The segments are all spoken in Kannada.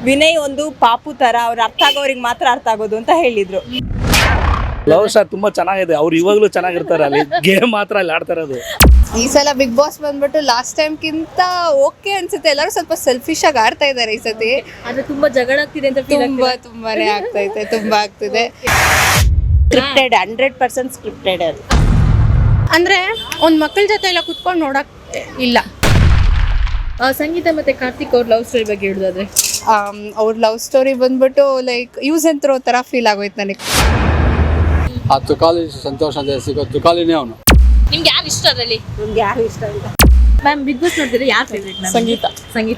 ವಿನಯ್ ಒಂದು ಪಾಪು ತರ ಅವ್ರು ಅರ್ಥ ಆಗೋರಿಗೆ ಮಾತ್ರ ಅರ್ಥ ಆಗೋದು ಅಂತ ಹೇಳಿದ್ರು. ಲವ್ ಸ್ಟಾರ್ ತುಂಬಾ ಚೆನ್ನಾಗಿದೆ. ಅವ್ರು ಇವಾಗ್ಲೂ ಚೆನ್ನಾಗಿರ್ತಾರೆ. ಅಲ್ಲಿ ಗೇಮ್ ಮಾತ್ರ ಅಲ್ಲಿ ಆಡ್ತಾ ಇರೋದು. ಈ ಸಲ ಬಿಗ್ ಬಾಸ್ ಬಂದ್ಬಿಟ್ಟು ಲಾಸ್ಟ್ ಟೈಮ್ಗಿಂತ ಓಕೆ ಅನ್ಸುತ್ತೆ. ಎಲ್ಲರೂ ಸ್ವಲ್ಪ ಸೆಲ್ಫಿಶ್ ಆಗಿ ಆಡ್ತಾ ಇದ್ದಾರೆ ಈ ಸತಿ. ಆದ್ರೆ ತುಂಬಾ ಜಗಳ ಆಗ್ತಿದೆ ಅಂತ ತುಂಬಾನೇ ಆಗ್ತೈತೆ, ತುಂಬಾ ಆಗ್ತಿದೆ. ಸ್ಕ್ರಿಪ್ಟೆಡ್ 100% ಸ್ಕ್ರಿಪ್ಟೆಡ್ ಅದು. ಅಂದ್ರೆ ಒಂದ್ ಮಕ್ಕಳ ಜೊತೆ ಎಲ್ಲ ಕುತ್ಕೊಂಡು ನೋಡಕ್ ಇಲ್ಲ. ಸಂಗೀತ ಮತ್ತೆ ಕಾರ್ತಿಕ್ ಅವ್ರ ಲವ್ ಸ್ಟೋರಿ ಬಗ್ಗೆ ಹೇಳೋದಾದ್ರೆ ಅವ್ರ ಲವ್ ಸ್ಟೋರಿ ಬಂದ್ಬಿಟ್ಟು ಲೈಕ್ ಯೂಸ್ ಅಂಡ್ ಥ್ರೋ ತರ ಫೀಲ್ ಆಗೋಯ್ತು ನನಗೆ. ಆ ತುಕಾಲಿ ಸಂತೋಷ ಅಂತ ಸಿಗೋ ತುಕಾಲಿನೇ ಅವನು. ನಿಮ್ಗೆ ಯಾರು ಇಷ್ಟ ಅದರಲ್ಲಿ? ನಮ್ಗೆ ಯಾರು ಇಷ್ಟ ಇಲ್ಲ. ಮ್ಯಾಮ್ ಬಿಗ್ ಬಾಸ್ ನೋಡ್ತಿದ್ರೆ ಯಾರು ಫೇವ್ರೇಟ್? ಸಂಗೀತ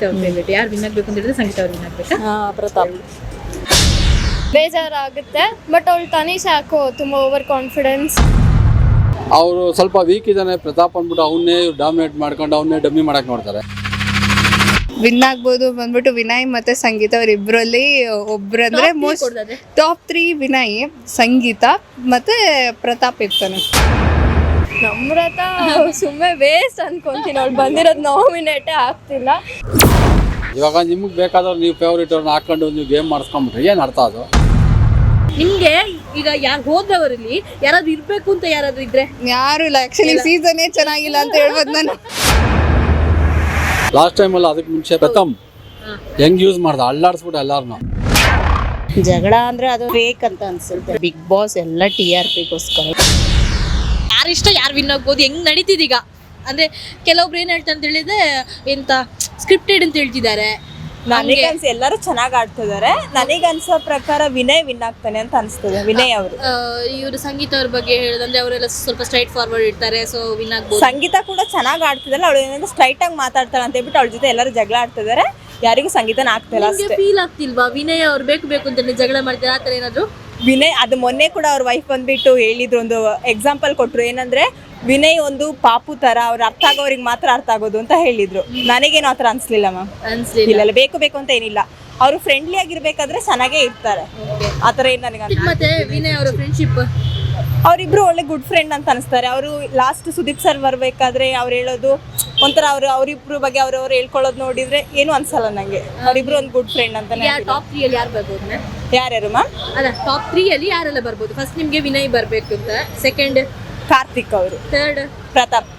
ಅವ್ರ ಫೇವ್ರೇಟ್. ಯಾರು ವಿನ್ ಆಗ್ಬೇಕು ಅಂತ ಹೇಳಿದ್ರೆ ಸಂಗೀತ ಅವ್ರು ವಿನ್ ಆಗ್ಬೇಕಾ? ಪ್ರತಾಪ್. ಬೇಜಾರಾಗುತ್ತೆ, ಬಟ್ ಅವಳು ತನೀಶ್ ಯಾಕೋ ತುಂಬ ಓವರ್ ಕಾನ್ಫಿಡೆನ್ಸ್. ಅವರು ಸ್ವಲ್ಪ ವೀಕ್ ಇದ್ದಾನೆ ಪ್ರತಾಪ್ ಅಂದ್ಬಿಟ್ಟು ಅವನ್ನೇ ಡಾಮಿನೇಟ್ ಮಾಡ್ಕೊಂಡು ಅವನ್ನೇ ಡಮ್ಮಿ ಮಾಡಕ್ ನೋಡ್ತಾರೆ. ವಿನ್ ಆಗ್ಬೋದು ಬಂದ್ಬಿಟ್ಟು ವಿನಯ್ ಮತ್ತೆ ಸಂಗೀತ ಅವರಿಬ್ಬರಲ್ಲಿ ಒಬ್ರಂದ್ರೆ ಮೋಸ್ಟ್ ಟಾಪ್ 3 ವಿನಯ್, ಸಂಗೀತ ಮತ್ತೆ ಪ್ರತಾಪ್ ಇರ್ತಾನೆ. ನಮ್ರತ ಸುಮ್ಮನೆ ವೇಸ್ಟ್ ಅನ್ಕೊಂತೀನಿ, ಅವಳು ಬಂದಿರೋದು ನಾಮಿನೇಟೇ ಆಗ್ತಿಲ್ಲ. ಇವಾಗ ನಿಮ್ಗೆ ಬೇಕಾದವ್ರು ನೀವು ಫೇವ್ರೇಟ್ ಅವ್ರನ್ನ ಹಾಕೊಂಡು ನೀವು ಗೇಮ್ ಮಾಡಿಸ್ಕೊಂಡ್ಬಿಟ್ರೆ ಏನು ಅರ್ಥ ಅದು? ನಿಮ್ಗೆ ಈಗ ಯಾರು ಹೋದ್ರವರಲ್ಲಿ ಯಾರಾದ್ರೂ ಇರ್ಬೇಕು ಅಂತ ಯಾರಾದ್ರೂ ಇದ್ರೆ? ಯಾರು ಇಲ್ಲ. ಆಕ್ಚುಲಿ ಸೀಸನ್ನೇ ಚೆನ್ನಾಗಿಲ್ಲ ಅಂತ ಹೇಳ್ಬೋದು ನಾನು. ಲಾಸ್ಟ್ ಟೈಮಲ್ಲಿ ಅದಕ್ಕೆ ಮುಂಚೆ ಪ್ರಥಮ್ ಹೆಂಗ್ ಯೂಸ್ ಮಾಡ್ದ ಅಳ್ಳಾಡ್ಸ್ಬಿಟ್ಟು ಎಲ್ಲಾರನು. ಜಗಳ ಅಂದ್ರೆ ಅದು ಫೇಕ್ ಅಂತ ಅನ್ಸುತ್ತೆ. ಬಿಗ್ ಬಾಸ್ ಎಲ್ಲ TRPಗೋಸ್ಕರ. ಯಾರು ಇಷ್ಟ, ಯಾರು ವಿನ್ ಆಗ್ಬೋದು, ಹೆಂಗ್ ನಡೀತಿದೀಗ ಅಂದ್ರೆ ಕೆಲವೊಬ್ರು ಏನ್ ಹೇಳ್ತಾರೆ ಅಂತ ಹೇಳಿದ್ರೆ ಎಂತ ಸ್ಕ್ರಿಪ್ಟೆಡ್ ಅಂತ ಹೇಳ್ತಿದ್ದಾರೆ. ನನಗನ್ಸ ಎಲ್ಲರೂ ಚೆನ್ನಾಗಿ ಆಡ್ತಿದ್ದಾರೆ. ನನಗನ್ಸೋ ಪ್ರಕಾರ ವಿನಯ್ ವಿನ್ ಆಗ್ತಾನೆ ಅಂತ ಅನ್ಸ್ತದೆ. ವಿನಯ್ ಅವರು. ಇವರು ಸಂಗೀತ ಅವ್ರ ಬಗ್ಗೆ ಹೇಳೋದಂದ್ರೆ ಅವರೆಲ್ಲ ಸ್ವಲ್ಪ ಸ್ಟ್ರೈಟ್ ಫಾರ್ವರ್ಡ್ ಇರ್ತಾರೆ, ಸೊ ವಿನ್ ಆಗ್ಬೋದು. ಸಂಗೀತ ಕೂಡ ಚೆನ್ನಾಗಿ ಆಡ್ತಿದ್ದಲ್ಲ, ಅವಳು ಏನಂದ್ರೆ ಸ್ಟ್ರೈಟ್ ಆಗಿ ಮಾತಾಡ್ತಾಳೆ ಅಂತ ಹೇಳ್ಬಿಟ್ಟು ಅವಳ ಜೊತೆ ಎಲ್ಲರೂ ಜಗಳ ಆಡ್ತಿದ್ದಾರೆ. ಯಾರಿಗೂ ಸಂಗೀತನ ಆಗ್ತಿಲ್ಲ ಅಷ್ಟೇ. ಫೀಲ್ ಆಗ್ತಿಲ್ವಾ ವಿನಯ್ ಅವ್ರು ಬೇಕು ಅಂತ ಜಗಳ ಮಾಡ್ತಾರೆ ಆತರ ಏನಾದ್ರು? ವಿನಯ್ ಅದು ಮೊನ್ನೆ ಕೂಡ ಅವ್ರ ವೈಫ್ ಬಂದ್ಬಿಟ್ಟು ಹೇಳಿದ್ರು, ಒಂದು ಎಕ್ಸಾಂಪಲ್ ಕೊಟ್ರು. ಏನಂದ್ರೆ ವಿನಯ್ ಒಂದು ಪಾಪು ತರ ಅವ್ರು ಅರ್ಥ ಆಗೋರಿಗೆ ಮಾತ್ರ ಅರ್ಥ ಆಗೋದು ಅಂತ ಹೇಳಿದ್ರು. ನನಗೇನು ಆತರ ಅನ್ಸ್ಲಿಲ್ಲ ಮ್ಯಾಮ್. ಇಲ್ಲ ಬೇಕು ಅಂತ ಏನಿಲ್ಲ. ಅವರು ಫ್ರೆಂಡ್ಲಿ ಆಗಿರ್ಬೇಕಾದ್ರೆ ಚೆನ್ನಾಗೇ ಇರ್ತಾರೆ. ಆತರ ಏನ್ ನನಗೆ. ಮತ್ತೆ ವಿನಯ್ ಅವರ ಫ್ರೆಂಡ್ಶಿಪ್, ಅವರಿಬ್ರು ಒಳ್ಳೆ ಗುಡ್ ಫ್ರೆಂಡ್ ಅಂತ ಅನಿಸ್ತಾರೆ. ಅವರು ಲಾಸ್ಟ್ ಸುದೀಪ್ ಸರ್ ಬರ್ಬೇಕಾದ್ರೆ ಅವ್ರು ಹೇಳೋದು ಒಂಥರ ಅವರಿಬ್ರು ಬಗ್ಗೆ ಅವ್ರವ್ರು ಹೇಳ್ಕೊಳ್ಳೋದು ನೋಡಿದ್ರೆ ಏನು ಅನ್ಸಲ್ಲ ನಂಗೆ. ಅವರಿಬ್ರು ಒಂದು ಗುಡ್ ಫ್ರೆಂಡ್ ಅಂತಾನೆ. ಟಾಪ್ 3 ಅಲ್ಲಿ ಯಾರು ಬರ್ಬೋದು? ಯಾರ್ಯಾರು ಮ್ಯಾಮ್? ಅಲ್ಲ, ಟಾಪ್ 3 ಅಲ್ಲಿ ಯಾರೆಲ್ಲ ಬರ್ಬೋದು? ಫಸ್ಟ್ ನಿಮ್ಗೆ ವಿನಯ್ ಬರ್ಬೇಕು ಅಂತ, ಸೆಕೆಂಡ್ ಕಾರ್ತಿಕ್ ಅವರು, ಥರ್ಡ್ ಪ್ರತಾಪ್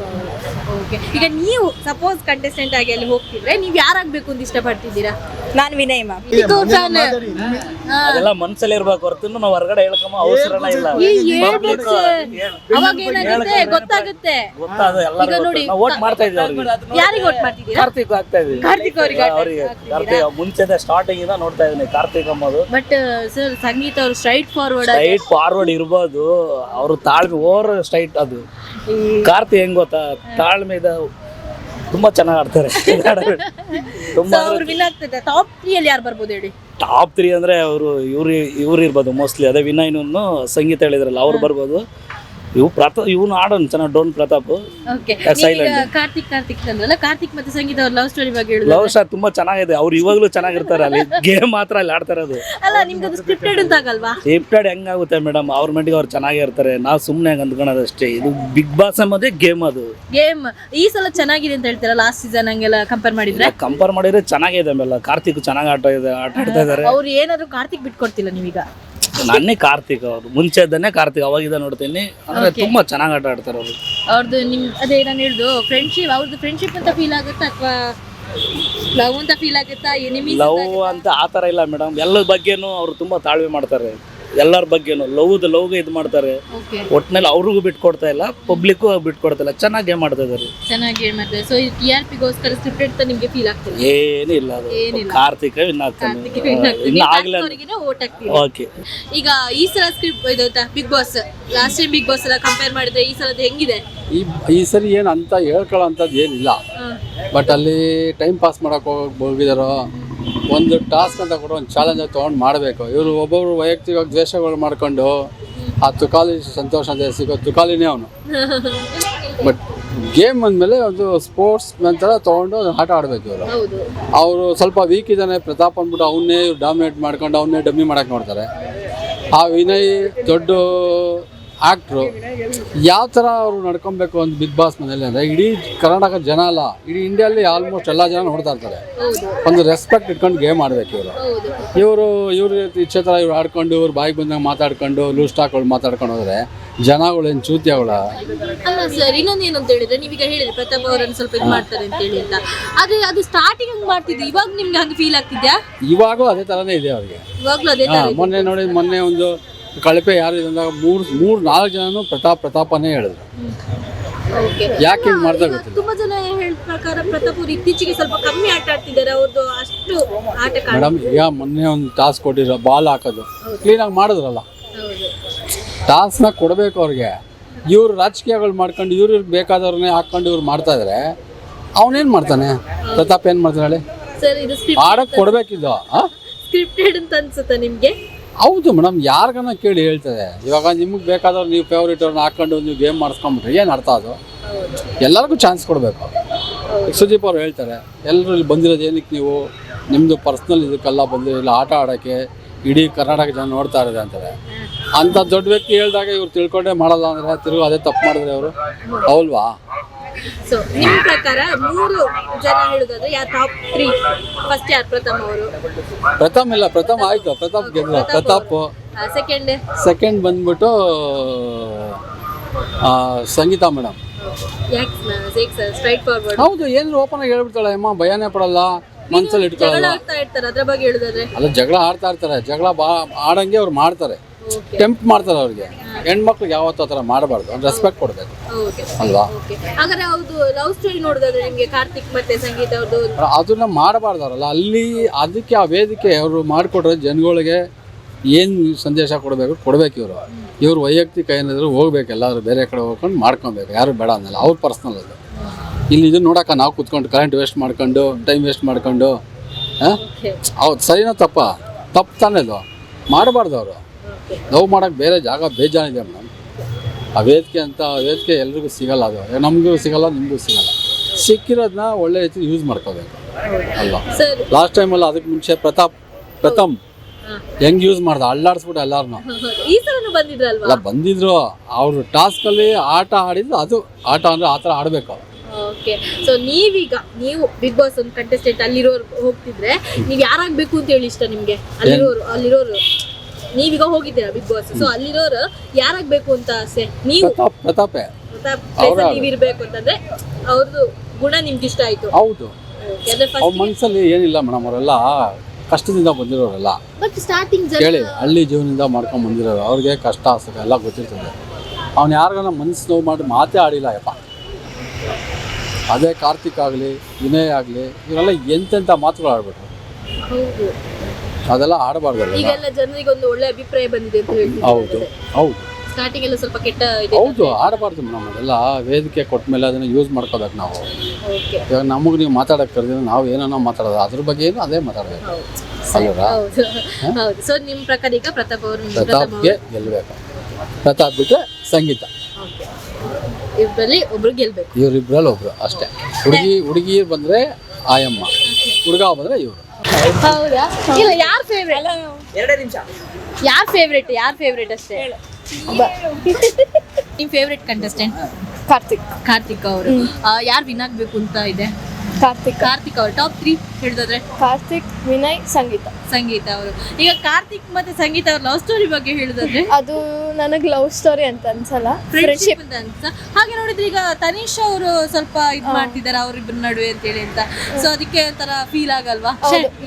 ಅವರು. ಓಕೆ, ಈಗ ನೀವು ಸಪೋಸ್ ಕಂಟೆಸ್ಟೆಂಟ್ ಆಗಿ ಅಲ್ಲಿ ಹೋಗ್ತಿದ್ರೆ ನೀವು ಯಾರಾಗಬೇಕು ಅಂತ ಇಷ್ಟಪಡ್ತಿದ್ದೀರಾ? ನಾನು ವಿನಯ್ ಮ್ಯಾಮ್. ಅದೆಲ್ಲ ಮನ್ಸಲ್ಲಿ ಇರ್ಬೇಕು ಹೊರತು ನಾವು ಹೊರಗಡೆ ಹೇಳ್ಕೊಂಬ ಅವಸರನ ಇಲ್ಲ. ಅವಾಗ ಏನಾಗುತ್ತೆ ಗೊತ್ತಾಗುತ್ತೆ. ಗೊತ್ತಾದ ಎಲ್ಲರೂ ನೋಡಿ, ವೋಟ್ ಮಾಡ್ತಾ ಇದ್ದೀವಿ ಅವ್ರಿಗೆ. ಯಾರಿಗೆ ವೋಟ್ ಮಾಡ್ತಿದ್ದೀರಾ? ಕಾರ್ತಿಕ್ ಆಗ್ತಾ ಇದೀವಿ. ಕಾರ್ತಿಕ್ ಅವರಿಗೆ ಕಾರ್ತಿಕ್ ಮುಂಚೆದ ಸ್ಟಾರ್ಟಿಂಗ್ ಇಂದ ನೋಡ್ತಾ ಇದೀನಿ ಕಾರ್ತಿಕ್ ಅಂಬೋದು. ಬಟ್ ಸರ್ ಸಂಗೀತ ಅವರು ಸ್ಟ್ರೈಟ್ ಫಾರ್ವರ್ಡ್ ಇರ್ಬೋದು, ಅವರು ತಾಳ್ಮೆ ಓವರ್ ಸ್ಟ್ರೈಟ್. ಅದು ಕಾರ್ತಿಕ್ ಹೆಂಗ್ ಗೊತ್ತಾ, ತಾಳ್ಮೆ ತುಂಬಾ ಚೆನ್ನಾಗಿ ಆಡ್ತಾರೆ. ತುಂಬಾ ವಿನ್ ಆಗ್ತದೆ. ಟಾಪ್ 3 ಅಲ್ಲಿ ಯಾರು ಬರ್ಬೋದು ಹೇಳಿ? ಟಾಪ್ 3 ಅಂದ್ರೆ ಇವ್ರು ಇರ್ಬೋದು ಮೋಸ್ಟ್ಲಿ. ಅದೇ ವಿನಯ್ನು ಸಂಗೀತ ಹೇಳಿದ್ರಲ್ಲ, ಅವ್ರು ಬರ್ಬೋದು. ಇವನು ಆಡೋನು ಚೆನ್ನಾಗಿ, ಡೋನ್ ಪ್ರತಾಪ್. ಕಾರ್ತಿಕ್ ಅಂದ್ರಲ್ಲ, ಕಾರ್ತಿಕ್ ಮತ್ತೆ ಸಂಗೀತ ಅವ್ರ ಲವ್ ಸ್ಟೋರಿ ಬಗ್ಗೆ ಹೇಳುದು. ಲವ್ ಸ್ಟಾರ್ ತುಂಬಾ ಚೆನ್ನಾಗಿದೆ. ಅವ್ರು ಇವಾಗ್ಲೂ ಚೆನ್ನಾಗಿರ್ತಾರೆ. ಅಲ್ಲಿ ಗೇಮ್ ಮಾತ್ರ ಅಲ್ಲಿ ಆಡ್ತಾ ಇರೋದು. ಅಲ್ಲ, ನಿಮ್ಗೆ ಅದು ಸ್ಕ್ರಿಪ್ಟೆಡ್ ಅಂತ ಆಗಲ್ವಾ? ಸ್ಕ್ರಿಪ್ಟೆಡ್ ಹೆಂಗಾಗುತ್ತೆ ಮೇಡಮ್? ಅವ್ರ ಮಟ್ಟಿಗೆ ಅವ್ರು ಚೆನ್ನಾಗೇ ಇರ್ತಾರೆ. ನಾವು ಸುಮ್ಮನೆ ಹಂಗೆ ಅಂದ್ಕೊಳ್ಳೋದು ಅಷ್ಟೇ. ಇದು ಬಿಗ್ ಬಾಸ್ ಅನ್ನೋದೇ ಗೇಮ್. ಅದು ಗೇಮ್ ಈ ಸಲ ಚೆನ್ನಾಗಿದೆ ಅಂತ ಹೇಳ್ತೀರಾ? ಲಾಸ್ಟ್ ಸೀಸನ್ ಹಂಗೆಲ್ಲ ಕಂಪೇರ್ ಮಾಡಿದ್ರೆ ಚೆನ್ನಾಗಿದೆ. ಆಮೇಲೆ ಕಾರ್ತಿಕ್ ಚೆನ್ನಾಗಿ ಆಟ ಆಡ್ತಾ ಇದ್ದಾರೆ. ಅವ್ರು ಏನಾದ್ರು ಕಾರ್ತಿಕ್ ಬಿಟ್ಕೊಡ್ತಿಲ್ಲ ನೀವೀಗ? ನಾನೇ ಕಾರ್ತಿಕ್, ಅವ್ರು ಮುಂಚೆದನ್ನೇ ಕಾರ್ತಿಕ್ ಅವಾಗಿದ್ದ ನೋಡ್ತೀನಿ. ಅಂದ್ರೆ ತುಂಬಾ ಚೆನ್ನಾಗಿ ಆಟ ಆಡ್ತಾರೆ ಅವರು. ಅವ್ರದ್ದು ನಿಮ್ ಅದೇ ನಾನು ಹೇಳಿದ್ದು ಫ್ರೆಂಡ್ಶಿಪ್, ಅವ್ರದ್ದು ಫ್ರೆಂಡ್ಶಿಪ್ ಅಂತ ಫೀಲ್ ಆಗುತ್ತಾ ಅಥವಾ ಲವ್ ಅಂತ ಫೀಲ್ ಆಗುತ್ತಾ? ಲವ್ ಅಂತ ಆತರ ಇಲ್ಲ ಮೇಡಮ್. ಎಲ್ಲರ ಬಗ್ಗೆನೂ ಅವ್ರು ತುಂಬಾ ತಾಳ್ಮೆ ಮಾಡ್ತಾರೆ. ಎಲ್ಲರ ಬಗ್ಗೆನೂ ಲವ್ಗೆ ಇದು ಮಾಡ್ತಾರೆ. ಒಟ್ಟಿನಲ್ಲಿ ಅವ್ರಿಗೂ ಬಿಟ್ಕೊಡ್ತಾ ಇಲ್ಲ, ಪಬ್ಲಿಕ್ಗೂ ಬಿಟ್ಕೊಡ್ತಾ ಇಲ್ಲ. ಚೆನ್ನಾಗಿ ಗೇಮ್ ಮಾಡ್ತಾ ಇದ್ದಾರೆ. ಚೆನ್ನಾಗಿ ಗೇಮ್ ಮಾಡ್ತಾರೆ. ಸೊ TRPಗೋಸ್ಕರ ಸ್ಕ್ರಿಪ್ಟೆಡ್ ಅಂತ ನಿಮ್ಗೆ ಫೀಲ್ ಆಗ್ತದೆ? ಏನಿಲ್ಲ, ಅದು ಕಾರ್ತಿಕ್ ವಿನ್ ಆಗ್ತಾನೆ. ಇನ್ನು ಆಗ್ಲೇ ವೋಟ್ ಹಾಕ್ತೀವಿ. ಓಕೆ. ಈಗ ಈ ಸಲ ಸ್ಕ್ರಿಪ್ಟ್ ಇದು Bigg Boss, last time Bigg Boss ಎಲ್ಲ ಕಂಪೇರ್ ಮಾಡಿದ್ರೆ ಈ ಸಲದ ಹೆಂಗಿದೆ? ಈ ಸರಿ ಏನು ಅಂತ ಹೇಳ್ಕೊಳ್ಳೋ ಅಂಥದ್ದು ಏನಿಲ್ಲ. ಬಟ್ ಅಲ್ಲಿ ಟೈಮ್ ಪಾಸ್ ಮಾಡಕ್ಕೆ ಹೋಗಿದಾರೋ, ಒಂದು ಟಾಸ್ಕ್ ಅಂತ ಕೂಡ ಒಂದು ಚಾಲೆಂಜ್ ತೊಗೊಂಡು ಮಾಡಬೇಕು. ಇವರು ಒಬ್ಬೊಬ್ರು ವೈಯಕ್ತಿಕ ದ್ವೇಷಗಳು ಮಾಡ್ಕೊಂಡು ಆ ತುಕಾಲಿ ಸಂತೋಷ ಅಂತ ಸಿಗೋ ತುಕಾಲಿನೇ ಅವನು. ಬಟ್ ಗೇಮ್ ಅಂದಮೇಲೆ ಒಂದು ಸ್ಪೋರ್ಟ್ಸ್ ನಂತರ ತೊಗೊಂಡು ಆಟ ಆಡಬೇಕು. ಅವರು ಸ್ವಲ್ಪ ವೀಕ್ ಇದ್ದಾನೆ ಪ್ರತಾಪ್ ಅಂದ್ಬಿಟ್ಟು ಅವನ್ನೇ ಡಾಮಿನೇಟ್ ಮಾಡ್ಕೊಂಡು ಅವನ್ನೇ ಡಮ್ಮಿ ಮಾಡಕ್ಕೆ ನೋಡ್ತಾರೆ. ಆ ವಿನಯ್ ದೊಡ್ಡ ಆ್ಯಕ್ಟ್ರು ಯಾವ ಥರ ಅವರು ನಡ್ಕೊಬೇಕು ಅಂತ ಬಿಗ್ ಬಾಸ್ ಮನೇಲಿ ಅಂದರೆ ಇಡೀ ಕರ್ನಾಟಕ ಜನ ಅಲ್ಲ, ಇಡೀ ಇಂಡಿಯಲ್ಲಿ ಆಲ್ಮೋಸ್ಟ್ ಎಲ್ಲ ಜನ ನೋಡ್ತಾ ಇರ್ತಾರೆ. ಒಂದು ರೆಸ್ಪೆಕ್ಟ್ ಇಟ್ಕೊಂಡು ಗೇಮ್ ಆಡ್ಬೇಕು ಇವರು ಇಚ್ಛೆ ಥರ ಇವ್ರು ಆಡ್ಕೊಂಡು ಇವ್ರು ಬಾಯಿಗೆ ಬಂದಾಗ ಮಾತಾಡ್ಕೊಂಡು ಲೂಸ್ ಟಾಕ್ಗಳು ಮಾತಾಡ್ಕೊಂಡು ಹೋದ್ರೆ ಜನಗಳೇನು ಚೂತಿಯಾಗಳ. ಅಲ್ಲ ಸರ್, ಇನ್ನೊಂದು ಏನು ಅಂತ ಹೇಳಿದ್ರೆ ನೀವೀಗ ಹೇಳಿದ್ರೆ ಪ್ರತಾಪ್ ಅವರನ್ನು ಸ್ವಲ್ಪ ಇದು ಮಾಡ್ತಾರೆ ಅಂತ ಹೇಳಿ ಅಂತ, ಆದ್ರೆ ಅದು ಸ್ಟಾರ್ಟಿಂಗ್ ಹಂಗೆ ಮಾಡ್ತಿದ್ದು, ಇವಾಗ ನಿಮ್ಗೆ ಹಂಗೆ ಫೀಲ್ ಆಗ್ತಿದ್ಯಾ? ಇವಾಗೂ ಅದೇ ಥರನೇ ಇದೆ ಅವ್ರಿಗೆ. ಇವಾಗ್ಲೂ ಅದೇ ತರ ಮೊನ್ನೆ ಒಂದು ಕಳಪೆ ಯಾರು ಇದ್ದಾಗ ಮೂರು ನಾಲ್ಕು ಜನನು ಪ್ರತಾಪನೇ ಹೇಳಿದ್ರು. ಯಾಕೆ ಹಿಂಗೆ ಮಾಡ್ತಾ ಗೊತ್ತಿಲ್ಲ. ತುಂಬಾ ಜನ ಹೇಳಿದ ಪ್ರಕಾರ ಪ್ರತಾಪ್ ಅವರು ಇತ್ತೀಚೆಗೆ ಸ್ವಲ್ಪ ಕಮ್ಮಿ ಆಟ ಆಡ್ತಿದ್ದಾರೆ, ಅವ್ರದ್ದು ಅಷ್ಟು ಆಟ ಮೇಡಮ್ ಈಗ ಮೊನ್ನೆ ಒಂದು ಟಾಸ್ಕ್ ಕೊಟ್ಟಿರೋ ಬಾಲ್ ಹಾಕೋದು ಕ್ಲೀನಾಗಿ ಮಾಡಿದ್ರಲ್ಲ, ಟಾಸ್ಕ್ನ ಕೊಡಬೇಕು ಅವ್ರಿಗೆ. ಇವ್ರು ರಾಜಕೀಯಗಳು ಮಾಡ್ಕೊಂಡು ಇವ್ರಿಗೆ ಬೇಕಾದವ್ರನ್ನೇ ಹಾಕೊಂಡು ಇವ್ರು ಮಾಡ್ತಾ ಇದ್ರೆ ಅವನೇನು ಮಾಡ್ತಾನೆ? ಪ್ರತಾಪ್ ಏನು ಮಾಡ್ತಾನೆ ಹೇಳಿ? ಸರ್ ಇದು ಆಡಕ್ಕೆ ಕೊಡಬೇಕಿದ್ದು. ಸ್ಕ್ರಿಪ್ಟೆಡ್ ಅಂತ ಅನ್ಸುತ್ತಾ ನಿಮ್ಗೆ? ಹೌದು ಮೇಡಮ್, ಯಾರಿಗನ್ನ ಕೇಳಿ ಹೇಳ್ತದೆ. ಇವಾಗ ನಿಮಗೆ ಬೇಕಾದವ್ರು ನೀವು ಫೇವ್ರೇಟ್ ಅವ್ರನ್ನ ಹಾಕೊಂಡು ನೀವು ಗೇಮ್ ಮಾಡಿಸ್ಕೊಂಬಿಟ್ರೆ ಏನು ಅರ್ಥ? ಅದು ಎಲ್ಲರಿಗೂ ಚಾನ್ಸ್ ಕೊಡಬೇಕು. ಸುದೀಪ್ ಅವ್ರು ಹೇಳ್ತಾರೆ, ಎಲ್ಲರೂ ಇಲ್ಲಿ ಬಂದಿರೋದು ಏನಕ್ಕೆ, ನೀವು ನಿಮ್ಮದು ಪರ್ಸ್ನಲ್ ಇದಕ್ಕೆಲ್ಲ ಬಂದಿರಲಿಲ್ಲ, ಆಟ ಆಡೋಕ್ಕೆ ಇಡೀ ಕರ್ನಾಟಕ ಜನ ನೋಡ್ತಾ ಇರೋದು ಅಂತಾರೆ. ಅಂಥ ದೊಡ್ಡ ವ್ಯಕ್ತಿ ಹೇಳಿದಾಗ ಇವ್ರು ತಿಳ್ಕೊಂಡೇ ಮಾಡಲ್ಲ ಅಂದರೆ ತಿರುಗಿ ಅದೇ ತಪ್ಪು ಮಾಡಿದ್ರೆ ಅವರು ಅವಲ್ವಾ? ಸೊ ನಿಮ್ಮ ಪ್ರಕಾರ 3 ಜನ ಹೇಳುದಾದ್ರೆ ಯಾರು ಟಾಪ್ 3? ಫಸ್ಟ್ ಯಾರು? ಪ್ರಥಮ್ ಇಲ್ಲ, ಪ್ರಥಮ್ ಆಯ್ತು, ಪ್ರತಾಪ್ ಗೆಲ್ಲ. ಪ್ರತಾಪ್ ಸೆಕೆಂಡ್ ಬಂದ್ಬಿಟ್ಟು ಸಂಗೀತಾ ಮೇಡಮ್. ಹೌದು, ಏನಾದ್ರು ಓಪನ್ ಆಗಿ ಹೇಳ್ಬಿಡ್ತಾಳೆ ಅಮ್ಮ, ಭಯನೇ ಪಡಲ್ಲ, ಮನ್ಸಲ್ಲಿ ಇಟ್ಕೊಳ್ಳಲ್ಲ. ಅದ್ರ ಬಗ್ಗೆ ಹೇಳುದಾದ್ರೆ ಅಲ್ಲ, ಜಗಳ ಆಡ್ತಾ ಇರ್ತಾರೆ, ಜಗಳ ಆಡಂಗೆ ಅವ್ರು ಮಾಡ್ತಾರೆ, ಟೆಂಪ್ಟ್ ಮಾಡ್ತಾರೆ ಅವ್ರಿಗೆ. ಹೆಣ್ಮಕ್ಳಿಗೆ ಯಾವತ್ತೂ ಆ ಥರ ಮಾಡಬಾರ್ದು, ರೆಸ್ಪೆಕ್ಟ್ ಕೊಡಬೇಕು ಅಲ್ವಾ? ಹಾಗಾದ್ರೆ ಹೌದು, ಲವ್ ಸ್ಟೋರಿ ನೋಡಿದ್ರೆ ನಿಮಗೆ ಕಾರ್ತಿಕ್ ಮತ್ತೆ ಸಂಗೀತ ಅವ್ರದ್ದು ಅದನ್ನ ಮಾಡಬಾರ್ದವ್ರಲ್ಲ ಅಲ್ಲಿ. ಅದಕ್ಕೆ ಆ ವೇದಿಕೆ ಅವರು ಮಾಡಿಕೊಟ್ರೆ ಜನಗಳಿಗೆ ಏನು ಸಂದೇಶ ಕೊಡಬೇಕು ಇವ್ರು ವೈಯಕ್ತಿಕ ಏನಾದರೂ ಹೋಗ್ಬೇಕು, ಎಲ್ಲರೂ ಬೇರೆ ಕಡೆ ಹೋಗ್ಕೊಂಡು ಮಾಡ್ಕೊಬೇಕು, ಯಾರು ಬೇಡ ಅನ್ನಲ್ಲ, ಅವ್ರ ಪರ್ಸ್ನಲ್ ಅದು. ಇಲ್ಲಿ ಇದು ನೋಡೋಕೆ ನಾವು ಕೂತ್ಕೊಂಡು ಕರೆಂಟ್ ವೇಸ್ಟ್ ಮಾಡ್ಕೊಂಡು ಟೈಮ್ ವೇಸ್ಟ್ ಮಾಡ್ಕೊಂಡು ಹೌದು, ಸರಿನಾ ತಪ್ಪು ತಾನೇ ಅದು? ಮಾಡಬಾರ್ದು. ಅವರು ಲವ್ ಮಾಡೋಕ್ಕೆ ಬೇರೆ ಜಾಗ ಬೇಜಾನಿದೆ ಮೇಡಮ್. ಆ ವೇದಿಕೆ ಎಲ್ರಿಗೂ ಸಿಗಲ್ಲ, ಅದು ನಮಗೂ ಸಿಗಲ್ಲ, ನಿಮಗೂ ಸಿಗಲ್ಲ. ಸಿಕ್ಕಿರೋದನ್ನ ಒಳ್ಳೆ ರೀತಿ ಯೂಸ್ ಮಾಡ್ಕೋಬೇಕು ಅಲ್ವಾ? ಲಾಸ್ಟ್ ಟೈಮಲ್ಲ, ಅದಕ್ಕೆ ಮುಂಚೆ ಪ್ರಥಮ್ ಹೆಂಗ್ ಯೂಸ್ ಮಾಡ್ದ, ಅಲ್ಲಾಡಿಸ್ಬಿಟ್ಟು ಎಲ್ಲಾರನು. ಈ ಸಲನು ಬಂದಿದ್ರಲ್ವಾ? ಅಲ್ಲ, ಬಂದಿದ್ರು. ಅವರು ಟಾಸ್ಕಲ್ಲಿ ಆಟ ಆಡಿದ್ರು, ಅದು ಆಟ ಅಂದರೆ ಆ ಥರ ಆಡಬೇಕು. ಓಕೆ, ಸೊ ನೀವು ಬಿಗ್ ಬಾಸ್ ಒಂದು ಕಂಟೆಸ್ಟೆಂಟ್ ಅಲ್ಲಿರೋರು ಹೋಗ್ತಿದ್ರೆ ನೀವು ಯಾರಾಗಬೇಕು ಅಂತ ಹೇಳಿ ಇಷ್ಟ ನಿಮಗೆ? ಅಲ್ಲಿರೋರು ನೀವೀಗ ಹೋಗಿದ್ದೀರಾ ಬಿಗ್ ಬಾಸ್, ಸೊ ಅಲ್ಲಿರೋರು ಯಾರಾಗಬೇಕು ಅಂತ ಆಸೆ? ನೀವು ಪ್ರತಾಪ್ ನೀವು ಇರ್ಬೇಕು ಅಂತಂದ್ರೆ ಅವ್ರದ್ದು ಗುಣ ನಿಮ್ಗೆ ಇಷ್ಟ ಆಯ್ತು? ಹೌದು, ಅವ್ರ ಮನಸ್ಸಲ್ಲಿ ಏನಿಲ್ಲ ಮೇಡಮ್, ಅವರೆಲ್ಲ ಕಷ್ಟದಿಂದ ಬಂದಿರೋರೆಲ್ಲ. ಬಟ್ ಸ್ಟಾರ್ಟಿಂಗ್ ಕೇಳಿ, ಹಳ್ಳಿ ಜೀವನದಿಂದ ಮಾಡ್ಕೊಂಡು ಬಂದಿರೋರು, ಅವ್ರಿಗೆ ಕಷ್ಟ ಸುಖ ಎಲ್ಲ ಗೊತ್ತಿರ್ತದೆ. ಅವ್ನು ಯಾರಿಗಾನ ಮನಸ್ಸು ನೋವು ಮಾಡಿ ಮಾತೇ ಆಡಿಲ್ಲ ಯಪ್ಪ. ಅದೇ ಕಾರ್ತಿಕ್ ಆಗಲಿ, ವಿನಯ್ ಆಗಲಿ, ಇವರೆಲ್ಲ ಎಂತೆಂಥ ಮಾತುಗಳು ಆಡ್ಬಿಟ್ರು. ಅದೆಲ್ಲ ಆಡಬಾರ್ದಲ್ಲ. ಈಗೆಲ್ಲ ಜನರಿಗೆ ಒಂದು ಒಳ್ಳೆ ಅಭಿಪ್ರಾಯ ಬಂದಿದೆ ಅಂತ ಹೇಳ್ತೀವಿ. ಹೌದು ಸ್ಟಾರ್ಟಿಂಗ್ ಎಲ್ಲ ಸ್ವಲ್ಪ ಕೆಟ್ಟ ಇದೆ. ಹೌದು, ಆಡಬಾರ್ದು ಮೇಡಮ್. ಅದೆಲ್ಲ ವೇದಿಕೆ ಕೊಟ್ಟ ಮೇಲೆ ಅದನ್ನು ಯೂಸ್ ಮಾಡ್ಕೋಬೇಕು ನಾವು. ಇವಾಗ ನಮಗೆ ನೀವು ಮಾತಾಡೋಕೆ ಕರೆದಿದ್ರೆ ನಾವು ಏನೋ ಮಾತಾಡೋದು, ಅದ್ರ ಬಗ್ಗೆ ಏನು ಅದೇ ಮಾತಾಡಬೇಕು ಅಲ್ವಾ? ಹೌದು. ಸೊ ನಿಮ್ಮ ಪ್ರಕಾರ ಈಗ ಪ್ರತಾಪ್ಗೆ ಗೆಲ್ಲಬೇಕು. ಪ್ರತಾಪ್ ಬಿಟ್ಟರೆ ಸಂಗೀತ, ಇಬ್ಬರಲ್ಲಿ ಒಬ್ರು ಗೆಲ್ಬೇಕು. ಇವರಿಬ್ಬರಲ್ಲಿ ಒಬ್ರು ಅಷ್ಟೇ. ಹುಡುಗಿ ಬಂದರೆ ಆಯಮ್ಮ, ಹುಡುಗ ಬಂದರೆ ಇವರು. ಹೌದಾ? ಇಲ್ಲ, ಯಾರ್ ಫೇವ್ರೇಟ್? 2 ನಿಮಿಷ. ಯಾರ್ ಫೇವ್ರೇಟ್ ಅಷ್ಟೇ. ನಿಮ್ಮ ಫೇವ್ರೇಟ್ ಕಂಟೆಸ್ಟೆಂಟ್? ಕಾರ್ತಿಕ್ ಅವರು. ಯಾರು ವಿನ್ ಆಗಬೇಕು ಅಂತ ಇದೆ? ಕಾರ್ತಿಕ್ ಅವರು. ಟಾಪ್ 3 ಹೇಳಿದ್ರೆ? ಕಾರ್ತಿಕ್, ವಿನಯ್, ಸಂಗೀತ ಅವರು. ಈಗ ಕಾರ್ತಿಕ್ ಮತ್ತೆ ಸಂಗೀತ ಅವ್ರ ಲವ್ ಸ್ಟೋರಿ ಬಗ್ಗೆ ಹೇಳಿದ್ರೆ? ಅದು ನನಗೆ ಲವ್ ಸ್ಟೋರಿ ಅಂತ ಅನ್ಸಲ್ಲ, ಫ್ರೆಂಡ್ಶಿಪ್ ಅಂತ ಅನ್ಸ. ಹಾಗೆ ನೋಡಿದ್ರೆ ಈಗ ತನಿಷಾ ಅವರು ಸ್ವಲ್ಪ ಇದು ಮಾಡ್ತಿದ್ದಾರೆ ಅವರಿಬ್ಬರ ನಡುವೆ ಅಂತೇಳಿ ಅಂತ, ಸೊ ಅದಕ್ಕೆ ಒಂಥರ ಫೀಲ್ ಆಗಲ್ವಾ?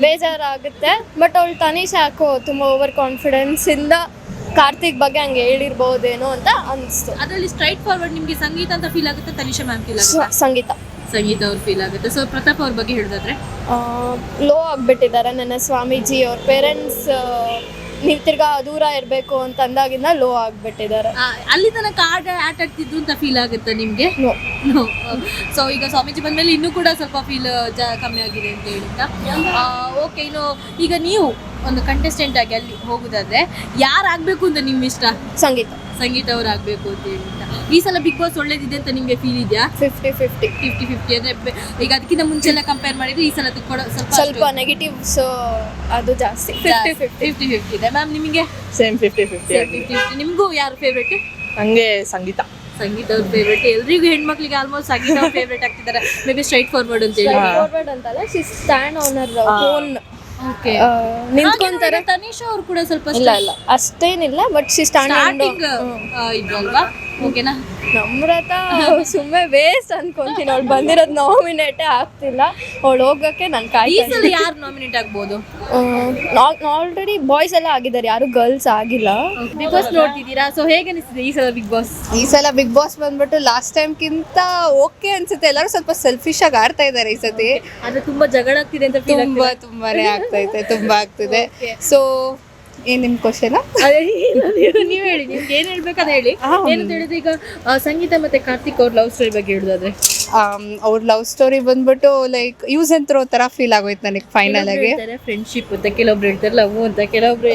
ಬೇಜಾರಾಗುತ್ತೆ. ಬಟ್ ಅವಳು ತನಿಷಾ ಯಾಕೋ ತುಂಬಾ ಓವರ್ ಕಾನ್ಫಿಡೆನ್ಸ್ ಇಂದ ಕಾರ್ತಿಕ್ ಬಗ್ಗೆ ಹಂಗೆ ಹೇಳಿರ್ಬೋದೇನೋ ಅಂತ ಅನಿಸ್ತು. ಅದರಲ್ಲಿ ಸ್ಟ್ರೈಟ್ ಫಾರ್ವರ್ಡ್ ನಿಮ್ಗೆ ಸಂಗೀತ ಅಂತ ಫೀಲ್ ಆಗುತ್ತೆ, ತನಿಷಾ ಮ್ಯಾಮ್ ಫೀಲ್ ಆಗುತ್ತೆ? ಸಂಗೀತ ಅವ್ರು ಫೀಲ್ ಆಗುತ್ತೆ. ಸೊ ಪ್ರತಾಪ್ ಅವ್ರ ಬಗ್ಗೆ ಹೇಳಿದ್ರೆ? ಲೋ ಆಗ್ಬಿಟ್ಟಿದ್ದಾರೆ. ನನ್ನ ಸ್ವಾಮೀಜಿ ಅವ್ರ ಪೇರೆಂಟ್ಸ್ ನೀವು ತಿರ್ಗಾ ದೂರ ಇರಬೇಕು ಅಂತ ಅಂದಾಗಿಂದ ಲೋ ಆಗ್ಬಿಟ್ಟಿದ್ದಾರೆ. ಅಲ್ಲಿ ತನಕ ಆಟ ಆಡ್ತಿದ್ದು ಅಂತ ಫೀಲ್ ಆಗುತ್ತೆ ನಿಮಗೆ? ಸೊ ಈಗ ಸ್ವಾಮೀಜಿ ಬಂದ್ಮೇಲೆ ಇನ್ನೂ ಕೂಡ ಸ್ವಲ್ಪ ಫೀಲ್ ಕಮ್ಮಿ ಆಗಿದೆ ಅಂತ ಹೇಳಿದ್ದ. ಓಕೆ, ಇನ್ನು ಈಗ ನೀವು ಒಂದು ಕಂಟೆಸ್ಟೆಂಟ್ ಆಗಿ ಅಲ್ಲಿ ಹೋಗುದಾದ್ರೆ ಯಾರು ಆಗ್ಬೇಕು ಅಂತ ನಿಮ್ಗೆ ಇಷ್ಟ? ಸಂಗೀತ ಅವ್ರು ಆಗ್ಬೇಕು ಅಂತ ಹೇಳಿದ್ದ. ಈ ಸಲ ಬಿಗ್ ಬಾಸ್ ಒಳ್ಳೇದಿದೆ ಅಂತ ನಿಮ್ಗೆ ಫೀಲ್ ಇದೆಯಾ? 50-50 ಅಂದ್ರೆ ಈಗ ಅದಕ್ಕಿಂತ ಮುಂಚೆ ಎಲ್ಲ ಕಂಪೇರ್ ಮಾಡಿದ್ರೆ ಈ ಸಲ ಸ್ವಲ್ಪ ನೆಗೆಟಿವ್ಸ್ ಅದು ಜಾಸ್ತಿ. 50-50 ಇದೆ. ಮ್ಯಾಮ್ ನಿಮಗೆ? ಸೇಮ್ 50-50. ನಿಮಗೂ ಯಾರು ಫೇವ್ರೇಟ್? ಹಂಗೆ ಸಂಗೀತ. ಸಂಗೀತ ಅವ್ರ ಫೇವ್ರೇಟ್, ಎಲ್ರಿಗೂ ಹೆಣ್ಮಕ್ಳಿಗೆ ಆಲ್ಮೋಸ್ಟ್ ಸಂಗೀತ ಫೇವ್ರೇಟ್ ಆಗ್ತಿದ್ದಾರೆ. ಮೇ ಬಿ ಸ್ಟ್ರೈಟ್ ಫಾರ್ವರ್ಡ್ ಅಂತ ಹೇಳಿ. ಫಾರ್ವರ್ಡ್ ಅಂತಲ್ಲ, she stand on her own okay, ನಿಂತ್ಕೊಂತಾರೆ. ತನಿಷಾ ಅವ್ರು ಕೂಡ ಸ್ವಲ್ಪ ಇಲ್ಲ ಅಷ್ಟೇನಿಲ್ಲ, ಬಟ್ ಶಿ ಸ್ಟ್ಯಾಂಡ್ ಸ್ಟಾರ್ಟಿಂಗ್ ಇದ್ರಲ್ವಾ? ಓಕೆನಾ? ನಮ್ರತಾ ಸುಮ್ಮನೆ ವೇಸ್ಟ್ ಅನ್ಕೊಂತೀನಿ, ಅವ್ಳು ಬಂದಿರೋದು ನಾಮಿನೇಟೇ ಆಗ್ತಿಲ್ಲ. ಅವಳು ಹೋಗಕ್ಕೆ ನಾನು ಈ ಸಲ ಯಾರು ನಾಮಿನೇಟ್ ಆಗ್ಬೋದು? ಆಲ್ರೆಡಿ ಬಾಯ್ಸ್ ಎಲ್ಲ ಆಗಿದ್ದಾರೆ, ಯಾರು ಗರ್ಲ್ಸ್ ಆಗಿಲ್ಲ. ಬಿಗ್ ಬಾಸ್ ನೋಡ್ತಿದ್ದೀರಾ? ಸೊ ಹೇಗೆ ಅನಿಸ್ತಿದೆ ಈ ಸಲ ಬಿಗ್ ಬಾಸ್? ಈ ಸಲ ಬಿಗ್ ಬಾಸ್ ಬಂದ್ಬಿಟ್ಟು ಲಾಸ್ಟ್ ಟೈಮ್ಗಿಂತ ಓಕೆ ಅನ್ಸುತ್ತೆ. ಎಲ್ಲರೂ ಸ್ವಲ್ಪ ಸೆಲ್ಫಿಶ್ ಆಗಿ ಆಡ್ತಾ ಇದ್ದಾರೆ ಈ ಸತಿ. ಆದ್ರೆ ತುಂಬಾ ಜಗಳ ಆಗ್ತಿದೆ ಅಂತ ಫೀಲ್ ತುಂಬಾನೇ ಆಗ್ತೈತೆ, ತುಂಬಾ ಆಗ್ತಿದೆ. ಸೊ ಏನ್ ನಿಮ್ ಕ್ವಶನ್? ನೀವ್ ಹೇಳಿ, ನಿಮ್ಗೆ ಏನ್ ಹೇಳ್ಬೇಕಂತ ಹೇಳಿ. ಏನಂತ ಹೇಳಿದ್ರೆ ಈಗ ಸಂಗೀತ ಮತ್ತೆ ಕಾರ್ತಿಕ್ ಅವ್ರ ಲವ್ ಸ್ಟೋರಿ ಬಗ್ಗೆ ಹೇಳುದಾದ್ರೆ, ಅವ್ರ ಲವ್ ಸ್ಟೋರಿ ಬಂದ್ಬಿಟ್ಟು ಲೈಕ್ ಯೂಸ್ ಅಂಡ್ ಥ್ರೋ ತರ ಫೀಲ್ ಆಗೋಯ್ತು ನನಗೆ ಫೈನಲ್ ಆಗಿ. ಫ್ರೆಂಡ್ಶಿಪ್ ಅಂತ ಕೆಲವೊಬ್ರು ಹೇಳ್ತಾರೆ, ಲವ್ ಅಂತ ಕೆಲವೊಬ್ರು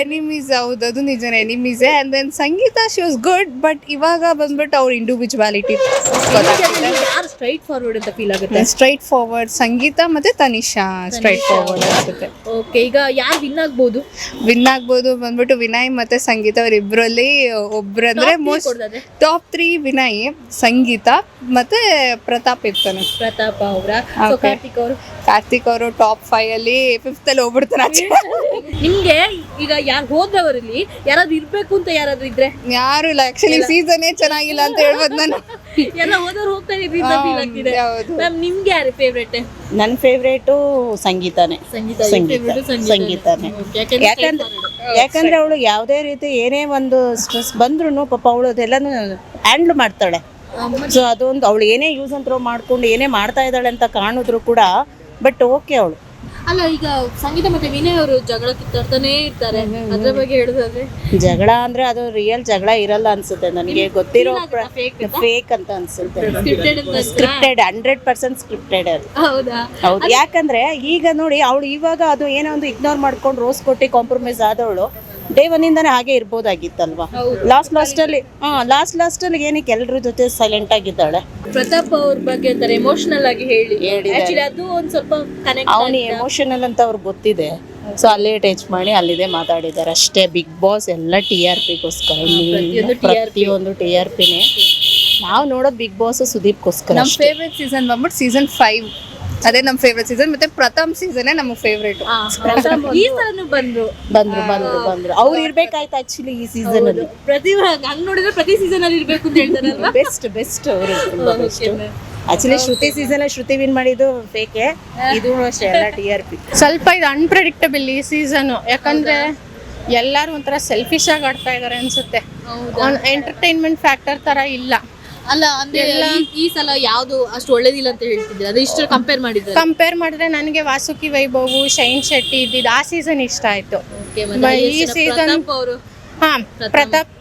ಎನಿಮೀಸ್. ಹೌದು, ಅದು ನಿಜನೇ, ಎನಿಮೀಸೇ. And then Sangeetha she was good, but ಇವಾಗ ಬಂದ್ಬಿಟ್ಟು ಅವ್ರ ಇಂಡಿವಿಜುವಾಲಿಟಿ ಯಾರು ಸ್ಟ್ರೈಟ್ ಫಾರ್ವರ್ಡ್ ಅಂತ ಫೀಲ್ ಆಗುತ್ತೆ? ಸ್ಟ್ರೈಟ್ ಫಾರ್ವರ್ಡ್ ಸಂಗೀತ ಮತ್ತೆ ತನಿಷಾ ಸ್ಟ್ರೈಟ್ ಫಾರ್ವರ್ಡ್ ಅನ್ಸುತ್ತೆ. ಓಕೆ, ಈಗ ಯಾರು ವಿನ್ ಆಗ್ಬೋದು? ವಿನ್ ಆಗ್ಬೋದು ಬಂದ್ಬಿಟ್ಟು ವಿನಯ್ ಮತ್ತೆ ಸಂಗೀತ ಅವರಿಬ್ಬರಲ್ಲಿ ಒಬ್ರಂದ್ರೆ ಟಾಪ್ 3 ವಿನಯ್, ಸಂಗೀತ ಮತ್ತೆ ಪ್ರತಾಪ್ ಇರ್ತಾನೆ. ಪ್ರತಾಪ್ ಅವರ. ಕಾರ್ತಿಕ್ ಅವರು ಟಾಪ್ 5 ಅಲ್ಲಿ 5th ಅಲ್ಲಿ ಹೋಗ್ಬಿಡ್ತಾನೆ. ನಿಮ್ಗೆ ಈಗ ಯಾರು ಹೋದ್ರವರಲ್ಲಿ ಯಾರಾದ್ರೂ ಇರ್ಬೇಕು ಅಂತ ಯಾರಾದ್ರೂ ಇದ್ರೆ? ಯಾರು ಇಲ್ಲ, ಆಕ್ಚುಲಿ ಸೀಸನ್ನೇ ಚೆನ್ನಾಗಿಲ್ಲ ಅಂತ ಹೇಳ್ಬೋದು ನಾನು. ಎಲ್ಲ ಹೋದವ್ರು ಹೋಗ್ತಾ ಇದ್ರಿ ಅಂತ ಫೀಲ್ ಆಗ್ತಿದೆ. ಮ್ಯಾಮ್, ನಿಮ್ಗೆ ಯಾರು ಫೇವ್ರೇಟ್? ನನ್ನ ಫೇವ್ರೇಟು ಸಂಗೀತಾನೇ. ಸಂಗೀತಾನೇ. ಯಾಕಂದ್ರೆ ಅವಳು ಯಾವುದೇ ರೀತಿ ಏನೇ ಒಂದು ಸ್ಟ್ರೆಸ್ ಬಂದ್ರು ಪಾಪ ಅವಳು ಅದೆಲ್ಲನೂ ಹ್ಯಾಂಡ್ಲ್ ಮಾಡ್ತಾಳೆ. ಸೊ ಅದೊಂದು ಅವಳು ಏನೇ ಯೂಸ್ ಅಂಡ್ ಥ್ರೋ ಮಾಡ್ಕೊಂಡು ಏನೇ ಮಾಡ್ತಾ ಇದ್ದಾಳೆ ಅಂತ ಕಾಣಿದ್ರು ಕೂಡ, ಬಟ್ ಓಕೆ ಅವಳು. ಅಲ್ಲ, ಈಗ ಸಂಗೀತ ಮತ್ತೆ ವಿನಯ್ ಅವರು ಜಗಳ ಕಿತ್ತಾಡ್ತಾನೆ ಇರ್ತಾರೆ, ಅದ್ರ ಬಗ್ಗೆ ಹೇಳುದಾದ್ರೆ? ಜಗಳ ಅಂದ್ರೆ ಅದು ರಿಯಲ್ ಜಗಳ ಇರಲ್ಲ ಅನ್ಸುತ್ತೆ ನನಗೆ ಗೊತ್ತಿರೋ. ಫೇಕ್ ಅಂತ ಅನ್ಸುತ್ತೆ. ಸ್ಕ್ರಿಪ್ಟೆಡ್, 100% ಸ್ಕ್ರಿಪ್ಟೆಡ್ ಅದು. ಹೌದಾ? ಹೌದು. ಯಾಕಂದ್ರೆ ಈಗ ನೋಡಿ, ಅವಳು ಇವಾಗ ಅದು ಏನೋ ಒಂದು ಇಗ್ನೋರ್ ಮಾಡ್ಕೊಂಡು ರೋಸ್ ಕೊಟ್ಟು ಕಾಂಪ್ರಮೈಸ್ ಆದವಳು ಡೇ 1 ಇಂದಾನೆ ಹಾಗೆ ಇರ್ಬೋದಾಗಿತ್ತಲ್ವಾ. ಲಾಸ್ಟ್ ಅಲ್ಲಿ ಏನಕ್ಕೆ ಎಲ್ಲರ ಜೊತೆ ಸೈಲೆಂಟ್ ಆಗಿದ್ದಾಳೆ. ಪ್ರತಾಪ್ ಅವ್ರ ಬಗ್ಗೆ ಅಂತಾರೆ ಎಮೋಷನಲ್ ಆಗಿ ಹೇಳಿದ್ದಾರೆ. Actually ಅದು ಒಂದ್ ಸ್ವಲ್ಪ ಕನೆಕ್ಟ್. ಅವನು ಎಮೋಷನಲ್ ಅಂತ ಅವ್ರಿಗೆ ಗೊತ್ತಿದೆ. ಸೊ ಅಲ್ಲೇ ಟಚ್ ಮಾಡಿ ಅಲ್ಲಿದೆ ಮಾತಾಡಿದ್ದಾರೆ ಅಷ್ಟೇ. ಬಿಗ್ ಬಾಸ್ ಎಲ್ಲ TRPಗೋಸ್ಕರ, ಪ್ರತಿಯೊಂದು TRPನೇ. ನಾವು ನೋಡೋದು ಬಿಗ್ ಬಾಸ್ ಸುದೀಪ್ಗೋಸ್ಕರ. ನಮ್ಮ ಫೇವ್ರೆಟ್ ಸೀಸನ್ ಬಂದ್ಬಿಟ್ಟು ಸೀಸನ್ 5, ಅದೇ ನಮ್ಮ ಫೇವ್ರೆಟ್ ಸೀಸನ್. ಮತ್ತೆ ಪ್ರಥಮ್ ಸೀಸನ್ ನಮಗೆ ಫೇವ್ರೇಟ್. ಈ ಸಲನು ಬಂದ್ರು ಅವ್ರು ಇರ್ಬೇಕಾಯ್ತು ಆಕ್ಚುಲಿ ಈ ಸೀಸನ್ ಅಲ್ಲಿ. ಪ್ರತಿ ಹಂಗ್ ನೋಡಿದ್ರೆ ಪ್ರತಿ ಸೀಸನ್ ಅಲ್ಲಿ ಇರ್ಬೇಕು ಅಂತ ಹೇಳ್ತಾರಲ್ವಾ? ಬೆಸ್ಟ್ ಅವರು. ಆಕ್ಚುಲಿ ಶ್ರುತಿ ವಿನ್ ಮಾಡಿದ್ದು ಫೇಕೆ, ಇದು ಅಷ್ಟೇ ಎಲ್ಲ TRP. ಸ್ವಲ್ಪ ಇದು ಅನ್ಪ್ರೆಡಿಕ್ಟಬಲ್ ಈ ಸೀಸನು. ಯಾಕಂದ್ರೆ ಎಲ್ಲರೂ ಒಂಥರ ಸೆಲ್ಫಿಶ್ ಆಗಿ ಆಡ್ತಾ ಇದಾರೆ ಅನ್ಸುತ್ತೆ. ಎಂಟರ್ಟೈನ್ಮೆಂಟ್ ಫ್ಯಾಕ್ಟರ್ ತರ ಇಲ್ಲ. ಅಲ್ಲ ಅಂದ್ರೆ ಈ ಸಲ ಯಾವ್ದು ಅಷ್ಟು ಒಳ್ಳೇದಿಲ್ಲ ಅಂತ ಹೇಳ್ತಿದ್ರೆ, ಅದು ಇಷ್ಟು ಕಂಪೇರ್ ಮಾಡಿದ್ರೆ ನನಗೆ ವಾಸುಕಿ ವೈಭವ್, ಶೈನ್ ಶೆಟ್ಟಿ ಇದ್ದಿದ್ದು ಆ ಸೀಸನ್ ಇಷ್ಟ ಆಯ್ತು. ಈ ಸೀಸನ್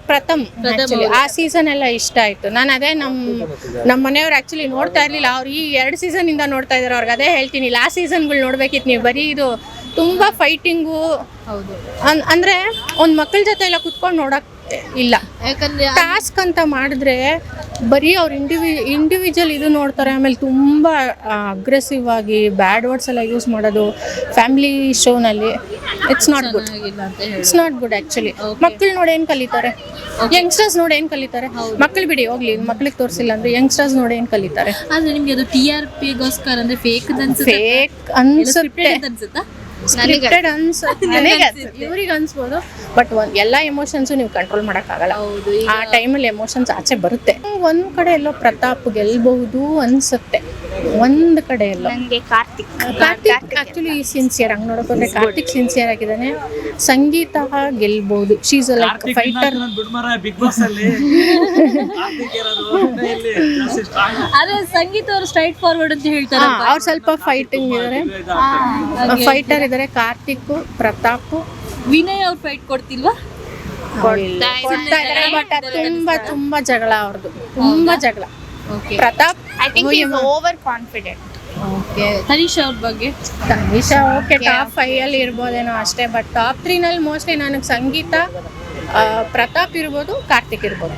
ಪ್ರಥಮ್ actually ಆ ಸೀಸನ್ ಎಲ್ಲ ಇಷ್ಟ ಆಯ್ತು. ನಾನು ಅದೇ ನಮ್ಮ ಮನೆಯವ್ರು ಆಕ್ಚುಲಿ ನೋಡ್ತಾ ಇರ್ಲಿಲ್ಲ, ಅವ್ರು ಈ 2 ಸೀಸನ್ ಇಂದ ನೋಡ್ತಾ ಇದಾರೆ. ಅವ್ರಿಗೆ ಅದೇ ಹೇಳ್ತೀನಿ, ಲಾಸ್ಟ್ ಸೀಸನ್ಗಳು ನೋಡ್ಬೇಕಿತ್ತು ನೀವು. ಬರೀ ಇದು ತುಂಬಾ ಫೈಟಿಂಗು. ಅಂದ್ರೆ ಒಂದ್ ಮಕ್ಕಳ ಜೊತೆ ಎಲ್ಲ ಕುತ್ಕೊಂಡು ನೋಡಕ್ ಇಲ್ಲ. ಯಾಕಂದ್ರೆ ಟಾಸ್ಕ್ ಅಂತ ಮಾಡಿದ್ರೆ ಬರೀ ಅವ್ರು ಇಂಡಿವಿಜುವಲ್ ಇದು ನೋಡ್ತಾರೆ. ಆಮೇಲೆ ತುಂಬಾ ಅಗ್ರೆಸಿವ್ ಆಗಿ ಬ್ಯಾಡ್ ವರ್ಡ್ಸ್ ಎಲ್ಲ ಯೂಸ್ ಮಾಡೋದು ಫ್ಯಾಮಿಲಿ ಶೋನಲ್ಲಿ. It's not good actually. ಮಕ್ಕಳು ನೋಡಿ ಏನ್ ಕಲಿತಾರೆ, ಯಂಗ್ಸ್ಟರ್ಸ್ ನೋಡಿ ಏನ್ ಕಲಿತಾರೆ? ಮಕ್ಕಳು ಬಿಡಿ ಹೋಗ್ಲಿ, ಮಕ್ಳಿಗೆ ತೋರಿಸಿಲ್ಲ ಅಂದ್ರೆ ಯಂಗ್ಸ್ಟರ್ಸ್ ನೋಡಿ ಏನ್ ಕಲಿತಾರೆ? ಆದ್ರೆ ನಿಮ್ಗೆ ಅದು TRPಗೋಸ್ಕರ ಅಂದ್ರೆ ಫೇಕ್ ಅನ್ಸುತ್ತಾ? ಸ್ಕ್ರಿಪ್ಟೆಡ್ ಅನ್ಸುತ್ತೆ ನನಗೆ. ಇವ್ರಿಗೆ ಅನ್ಸ್ಬೋದು, ಬಟ್ ಎಲ್ಲ ಎಮೋಷನ್ಸು ನೀವು ಕಂಟ್ರೋಲ್ ಮಾಡೋಕ್ಕಾಗಲ್ಲ. ಆ ಟೈಮಲ್ಲಿ ಎಮೋಷನ್ಸ್ ಆಚೆ ಬರುತ್ತೆ. ಒಂದ್ ಕಡೆ ಎಲ್ಲೋ ಪ್ರತಾಪ್ ಗೆಲ್ಬಹುದು ಅನ್ಸುತ್ತೆ, ಒಂದ್ ಕಡೆ ಎಲ್ಲೋ. Karthik actually sincere. ಹಂಗ್ ನೋಡೋಕೆ ಕಾರ್ತಿಕ್ ಸಿನ್ಸಿಯರ್ ಆಗಿದ್ದಾನೆ. ಸಂಗೀತ ಗೆಲ್ಬಹುದು. She's like fighter. ಆದ್ರೆ ಸಂಗೀತ ಅವರು ಸ್ಟ್ರೈಟ್ ಫಾರ್ವರ್ಡ್ ಅಂತ ಹೇಳ್ತಾರೆ. ಅವ್ರು ಸ್ವಲ್ಪ ಫೈಟಿಂಗ್ ಇದಾರೆ, ಫೈಟರ್ ಇದಾರೆ. ಕಾರ್ತಿಕ್, ಪ್ರತಾಪ್, ವಿನಯ್ ಅವ್ರು ಫೈಟ್ ಕೊಡ್ತಿಲ್ವಾ? ತುಂಬಾ ಜಗಳ ಅವ್ರದ್ದು, ತುಂಬಾ ಜಗಳ. Pratap over confident. ತನಿಷಾ ಅವ್ರ ಬಗ್ಗೆ? ತನಿಷಾ ಓಕೆ, ಟಾಪ್ 5 ಅಲ್ಲಿ ಇರ್ಬೋದೇನೋ ಅಷ್ಟೇ. ಬಟ್ ಟಾಪ್ 3 ನಲ್ಲಿ ಮೋಸ್ಟ್ಲಿ ನನಗೆ ಸಂಗೀತ, ಪ್ರತಾಪ್ ಇರ್ಬೋದು, ಕಾರ್ತಿಕ್ ಇರ್ಬೋದು.